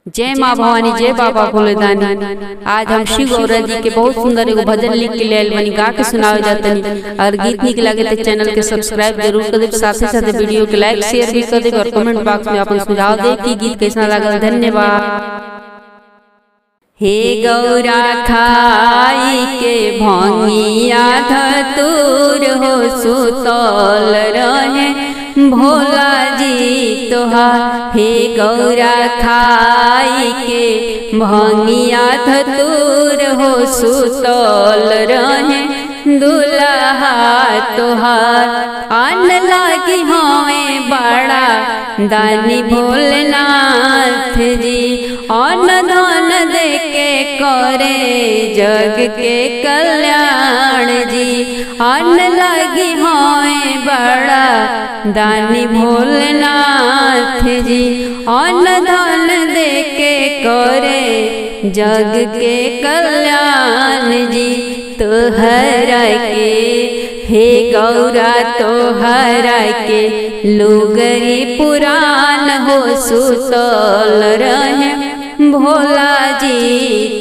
जय माँ भवानी, जय बाबा भोलेदानी। आज हम शिव गौरा जी के बहुत सुंदर एगो भजन लिख के ले बनी गा के सुनावे जातनी। अगर गीत निक लगे तो चैनल के सब्सक्राइब जरूर कर दे, साथ ही वीडियो के लाइक शेयर भी कर दे और कमेंट बॉक्स में अपन सुझाव दे कि गीत कैसा लगल। धन्यवाद। हे गौरा खाई के भंगिया धतूर हो सुतल रहे भोला जी तोहार। हे गौरा खाई के भंगिया धतूर हो सुतल रहे दुल्हा तोहार। अन्न लागी हमें बड़ा दानी भोलेनाथ जी, अन्न धन दे के करे जग के कल्याण जी। अन्न लागी हमें बड़ा दानी भोलेनाथ जी, अन्न धन दे के करे जग के कल्याण जी। तोहरा के हे गौरा तोहरा के लुगरी पुराण हो सुतल रहे भोला जी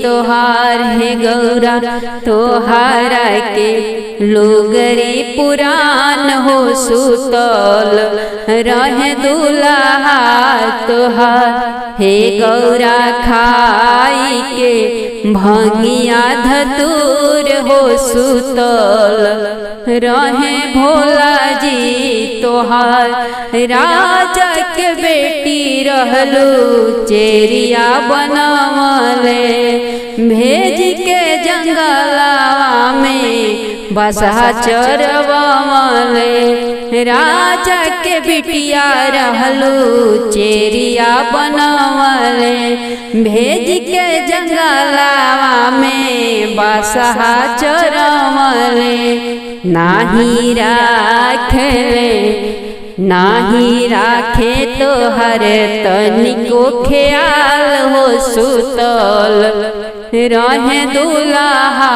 तोहार। हे गौरा तोहरा के लुगरी पुराण हो सुतल रहे दुल्हा तोहार। हे गौरा खाई के भंगिया धतूर हो सुतल रहे भोला जी तोहार। राजा के बेटी रहलू चेरिया बनवले, भेज के जंगलवा में बसा चरवले। राजा के बिटिया रहलू चेरिया बनवले, भेज के जंगलवा में बसा चरवले। नाही राखे तोहर तनिको ख्याल हो सुतल रहे दुल्हा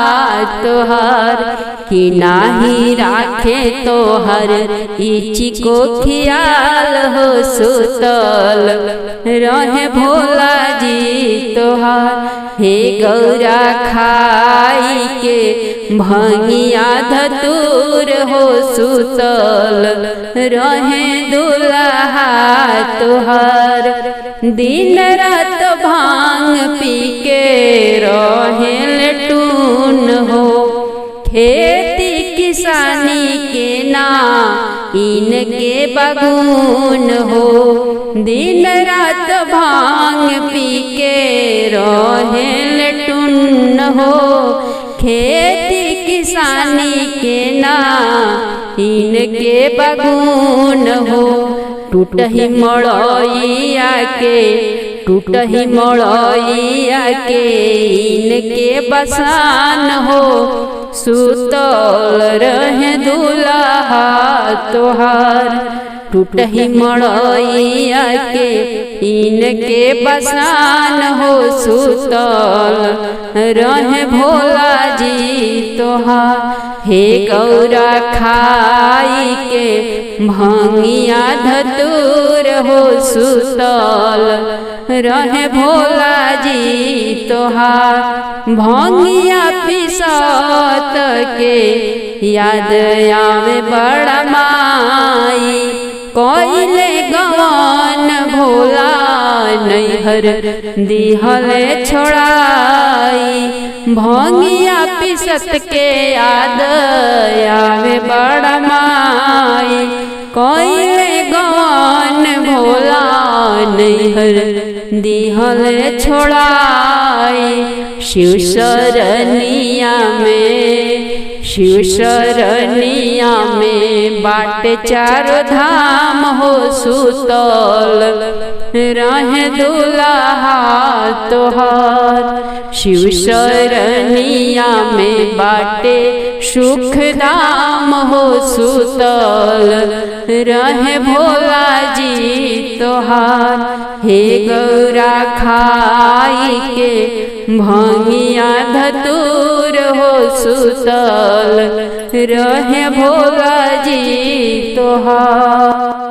तोहर। कि नाही राखे तोहर इची को ख्याल हो सुतल रहे भोला जी तोहर। हे गौरा खाई के भंगिया धतूर हो सुतल रहे दुल्हा तोहर। दिन रात भांग पी के रहे लटून हो, खेती किसानी के ना इनके बगुन हो। दिन रात भांग पी के रहे लटून हो, खेती किसानी के ना इनके बगुन हो। टूटही मड़ैया के इनके बसान हो सुतल रहे दुल्हा तोहार। टूटही मड़ैया के इनके बसान हो सुतल रहे भोला जी तोहार। हे गौरा खाई के भंगिया धतूर हो सुतल रहे भोला जी तोहार। भंगिया पिसत के याद आवे बड़ा माई, कोइले गवन भोला नैहर दिहले छोड़ाई। भंगिया पिसत के याद आवे बड़ा माई, कोइले गवन भोला नैहर दिहले छोड़ाई। शिव शरणिया में बाटे चारों धाम हो सुतल रहे दुल्हा तोहार। शिव शरणिया में बाटे सुख धाम हो सुतल रहे भोला जी तोहार। हे गौरा खाई के भंगिया धतूर हो सुतल रहे भोला जी तोहार।